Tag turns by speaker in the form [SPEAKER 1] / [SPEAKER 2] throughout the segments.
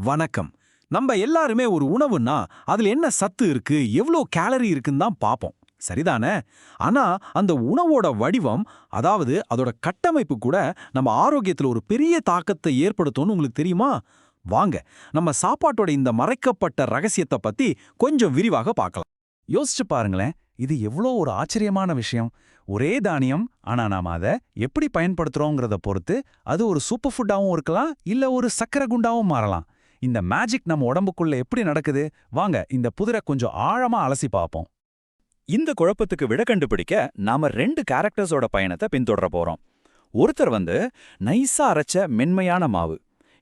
[SPEAKER 1] வணக்கம். நம்ம எல்லாருமே ஒரு உணவுன்னா அதுல என்ன சத்து இருக்கு, எவ்வளோ கேலரி இருக்குன்னு தான் பார்ப்போம். சரிதானே? ஆனா அந்த உணவோட வடிவம், அதாவது அதோட கட்டமைப்பு கூட நம்ம ஆரோக்கியத்துல ஒரு பெரிய தாக்கத்தை ஏற்படுத்தும்னு உங்களுக்கு தெரியுமா? வாங்க, நம்ம சாப்பாட்டோட இந்த மறைக்கப்பட்ட ரகசியத்தை பத்தி கொஞ்சம் விரிவாக பார்க்கலாம்.
[SPEAKER 2] யோசிச்சு பாருங்களேன், இது எவ்வளோ ஒரு ஆச்சரியமான விஷயம். ஒரே தானியம், ஆனா நாம அதை எப்படி பயன்படுத்துறோங்கிறத பொறுத்து அது ஒரு சூப்பர் ஃபுட்டாவும் இருக்கலாம், இல்ல ஒரு சக்கரை குண்டாவும் மாறலாம். இந்த மேஜிக் நம்ம உடம்புக்குள்ள எப்படி நடக்குது? வாங்க இந்த புதிரை கொஞ்சம் ஆழமா அலசி பார்ப்போம். இந்த குழப்பத்துக்கு விட கண்டுபிடிக்க நாம 2 கேரக்டர்ஸோட பயணத்தை பின்தொடர போறோம். ஒருத்தர் நைஸா அரைச்ச மென்மையான மாவு,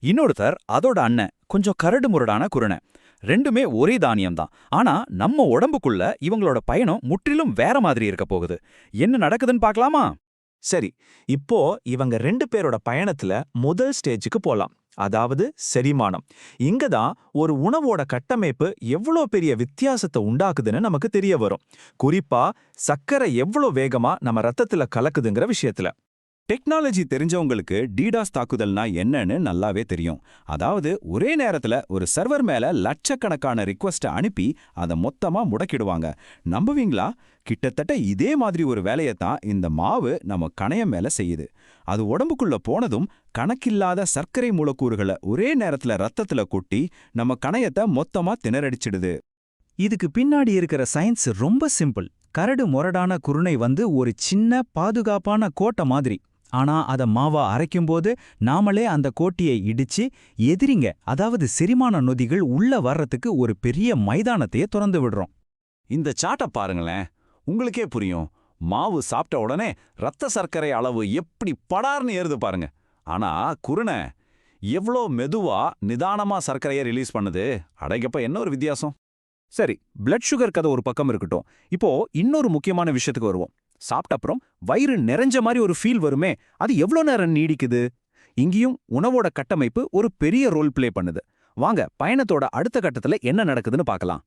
[SPEAKER 2] இன்னொருத்தர் அதோட அண்ணன் கொஞ்சம் கரடு முரடான குருணை. ரெண்டுமே ஒரே தானியம்தான். ஆனா நம்ம உடம்புக்குள்ள இவங்களோட பயணம் முற்றிலும் வேற மாதிரி இருக்க போகுது. என்ன நடக்குதுன்னு பார்க்கலாமா?
[SPEAKER 3] சரி, இப்போ இவங்க 2 பேரோட பயணத்துல முதல் ஸ்டேஜுக்கு போலாம். அதாவது செரிமானம். இங்க தான் ஒரு உணவோட கட்டமைப்பு எவ்வளோ பெரிய வித்தியாசத்தை உண்டாக்குதுன்னு நமக்கு தெரிய வரும். குறிப்பா சர்க்கரை எவ்வளோ வேகமா நம்ம ரத்தத்துல கலக்குதுங்கிற விஷயத்துல.
[SPEAKER 2] டெக்னாலஜி தெரிஞ்சவங்களுக்கு டிடாஸ் தாக்குதல்னா என்னன்னு நல்லாவே தெரியும். அதாவது ஒரே நேரத்துல ஒரு சர்வர் மேல லட்சக்கணக்கான ரிக்வெஸ்ட்டை அனுப்பி அதை மொத்தமா முடக்கிடுவாங்க. நம்புவீங்களா? கிட்டத்தட்ட இதே மாதிரி ஒரு வேலையைத்தான் இந்த மாவு நம்ம கணையம் மேல செய்யுது. அது உடம்புக்குள்ள போனதும் கணக்கில்லாத சர்க்கரை மூலக்கூறுகளை ஒரே நேரத்துல ரத்தத்துல கொட்டி நம்ம கணையத்தை மொத்தமா திணறடிச்சிடுது.
[SPEAKER 4] இதுக்கு பின்னாடி இருக்கிற சயின்ஸ் ரொம்ப சிம்பிள். கரடு முரடான குருணை ஒரு சின்ன பாதுகாப்பான கோட்டை மாதிரி. ஆனா அத மாவா அரைக்கும்போது நாமளே அந்த கோட்டியை இடிச்சு எதிரிங்க, அதாவது செரிமான நொதிகள் உள்ள வர்றதுக்கு ஒரு பெரிய மைதானத்தையே திறந்து விடுறோம்.
[SPEAKER 2] இந்த சாட்டை பாருங்களேன், உங்களுக்கே புரியும். மாவு சாப்பிட்ட உடனே ரத்த சர்க்கரை அளவு எப்படி படார்னு ஏறுது பாருங்க. ஆனா குருணை எவ்வளோ மெதுவா நிதானமா சர்க்கரையை ரிலீஸ் பண்ணுது. அடைக்கப்ப என்ன ஒரு வித்தியாசம். சரி, பிளட் சுகர் கதை ஒரு பக்கம் இருக்கட்டும். இப்போ இன்னொரு முக்கியமான விஷயத்துக்கு வருவோம். சாப்பிட்ட அப்புறம் வயிறு நிறைஞ்ச மாதிரி ஒரு ஃபீல் வருமே, அது எவ்வளோ நேரம் நீடிக்குது? இங்கேயும் உணவோட கட்டமைப்பு ஒரு பெரிய ரோல் பிளே பண்ணுது. வாங்க பயணத்தோட அடுத்த கட்டத்துல என்ன நடக்குதுன்னு பார்க்கலாம்.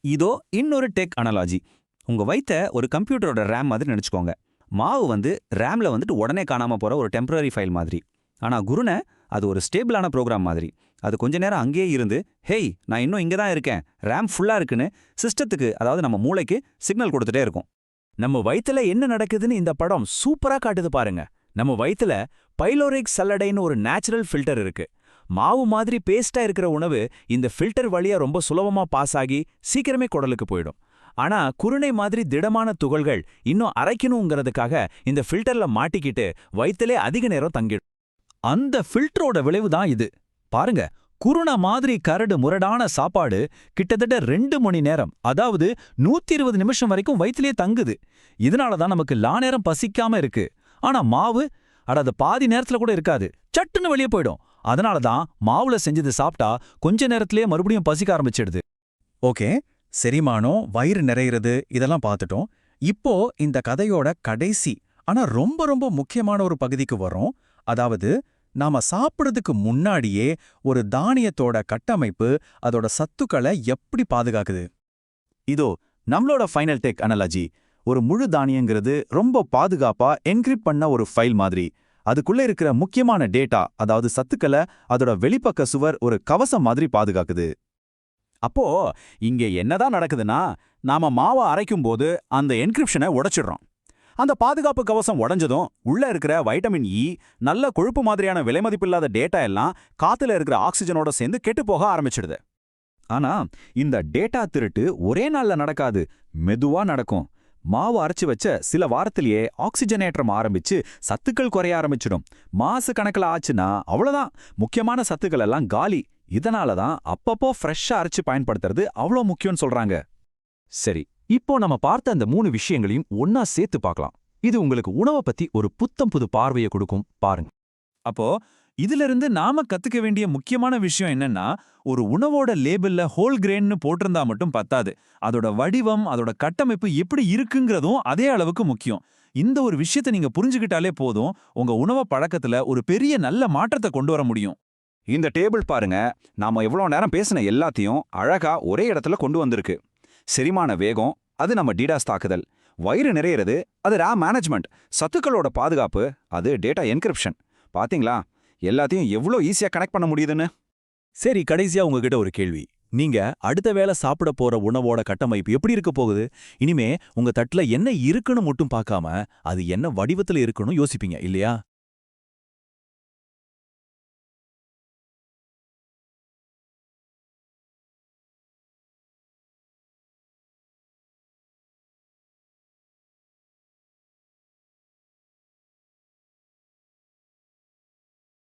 [SPEAKER 4] இதோ இன்னொரு டெக் அனாலஜி. உங்க வயித்த ஒரு கம்ப்யூட்டரோட ரேம் மாதிரி நினைச்சுக்கோங்க. மாவு ரேம்ல உடனே காணாம போற ஒரு டெம்பரரி ஃபைல் மாதிரி. ஆனா குருணை அது ஒரு ஸ்டேபிளான ப்ரோக்ராம் மாதிரி. அது கொஞ்ச நேரம் அங்கேயே இருந்து, ஹேய் நான் இன்னும் இங்கே தான் இருக்கேன், ரேம் ஃபுல்லா இருக்குன்னு சிஸ்டத்துக்கு, அதாவது நம்ம மூளைக்கு சிக்னல் கொடுத்துட்டே இருக்கும். நம்ம வயித்துல என்ன நடக்குதுன்னு இந்த படம் சூப்பரா காட்டுது பாருங்க. நம்ம வயித்துல பைலோரிக் சல்லடைன்னு ஒரு நேச்சுரல் ஃபில்டர் இருக்கு. மாவு மாதிரி பேஸ்டா இருக்கிற உணவு இந்த ஃபில்டர் வழியா ரொம்ப சுலபமா பாஸ் ஆகி சீக்கிரமே குடலுக்கு போயிடும். ஆனா குருணை மாதிரி திடமான துகள்கள் இன்னும் அரைக்கணுங்கிறதுக்காக இந்த ஃபில்டர்ல மாட்டிக்கிட்டு வயித்திலே அதிக நேரம் தங்கிடும். அந்த ஃபில்டரோட விளைவு தான் இது. பாருங்க, குருணை மாதிரி கரடு முரடான சாப்பாடு கிட்டத்தட்ட 2 மணி நேரம், அதாவது 120 நிமிஷம் வரைக்கும் வயிற்றிலே தங்குது. இதனால தான் நமக்கு நேரம் பசிக்காம இருக்கு. ஆனா மாவு அது பாதி நேரத்துல கூட இருக்காது, சட்டுன்னு வெளியே போயிடும். அதனால தான் மாவுல செஞ்சது சாப்பிட்டா கொஞ்ச நேரத்திலேயே மறுபடியும் பசிக்க ஆரம்பிச்சிடுது.
[SPEAKER 1] ஓகே, செரிமானம், வயிறு நிறையிறது இதெல்லாம் பார்த்துட்டோம். இப்போ இந்த கதையோட கடைசி ஆனா ரொம்ப ரொம்ப முக்கியமான ஒரு பகுதிக்கு வரோம். அதாவது நாம சாப்பிடுறதுக்கு முன்னாடியே ஒரு தானியத்தோட கட்டமைப்பு அதோட சத்துக்களை எப்படி பாதுகாக்குது.
[SPEAKER 3] இதோ நம்மளோட ஃபைனல் டெக் அனாலஜி. ஒரு முழு தானியங்கிறது ரொம்ப பாதுகாப்பா என்கிரிப்ட் பண்ண ஒரு ஃபைல் மாதிரி. அதுக்குள்ள இருக்கிற முக்கியமான டேட்டா, அதாவது சத்துக்களை அதோட வெளிப்பக்க சுவர் ஒரு கவசம் மாதிரி பாதுகாக்குது.
[SPEAKER 2] அப்போ இங்க என்னதான் நடக்குதுன்னா, நாம மாவை அரைக்கும் போது அந்த என்கிரிப்ஷனை உடைச்சிடுறோம். அந்த பாதுகாப்பு கவசம் உடைஞ்சதும் உள்ள இருக்கிற வைட்டமின் இ, நல்ல கொழுப்பு மாதிரியான விலைமதிப்பில்லாத டேட்டா எல்லாம் காத்துல இருக்கிற ஆக்சிஜனோட சேர்ந்து கெட்டு போக ஆரம்பிச்சிடுது. ஆனா இந்த டேட்டா திருட்டு ஒரே நாள்ல நடக்காது, மெதுவா நடக்கும். மாவு அரைச்சு வச்ச சில வாரத்திலேயே ஆக்சிஜனேற்றம் ஆரம்பிச்சு சத்துக்கள் குறைய ஆரம்பிச்சிடும். மாசு கணக்கில் ஆச்சுன்னா அவ்வளவுதான், முக்கியமான சத்துக்கள் எல்லாம் காலி. இதனாலதான் அப்பப்போ ஃப்ரெஷ்ஷா அரைச்சு பயன்படுத்துறது அவ்வளோ முக்கியம்னு சொல்றாங்க.
[SPEAKER 3] சரி, இப்போ நம்ம பார்த்த அந்த 3 விஷயங்களையும் ஒன்னா சேர்த்து பார்க்கலாம். இது உங்களுக்கு உணவை பத்தி ஒரு புத்தம் புது பார்வையை கொடுக்கும். பாருங்க.
[SPEAKER 2] அப்போ இதிலிருந்து நாம கத்துக்க வேண்டிய முக்கியமான விஷயம் என்னன்னா, ஒரு உணவோட லேபிள்ல ஹோல் கிரெயின்னு போட்டிருந்தா மட்டும் பத்தாது. அதோட வடிவம், அதோட கட்டமைப்பு எப்படி இருக்குங்கிறதும் அதே அளவுக்கு முக்கியம். இந்த ஒரு விஷயத்தை நீங்க புரிஞ்சுக்கிட்டாலே போதும், உங்க உணவு பழக்கத்துல ஒரு பெரிய நல்ல மாற்றத்தை கொண்டு வர முடியும். இந்த டேபிள் பாருங்க, நாம எவ்வளவு நேரம் பேசின எல்லாத்தையும் அழகா ஒரே இடத்துல கொண்டு வந்திருக்கு. செரிமான வேகம், அது நம்ம டிடாஸ் தாக்குதல். வயிறு நிறையிறது, அது ரேம் மேனேஜ்மெண்ட். சத்துக்களோட பாதுகாப்பு, அது டேட்டா என்கிரிப்ஷன். பாத்தீங்களா, எல்லாத்தையும் எவ்வளோ ஈஸியா கனெக்ட் பண்ண முடியுதுன்னு.
[SPEAKER 5] சரி, கடைசியா உங்ககிட்ட ஒரு கேள்வி. நீங்க அடுத்த வேளை சாப்பிட போற உணவோட கட்டமைப்பு எப்படி இருக்க போகுது? இனிமே உங்க தட்டுல என்ன இருக்குன்னு மட்டும் பார்க்காம, அது என்ன வடிவத்துல இருக்குன்னு யோசிப்பீங்க இல்லையா?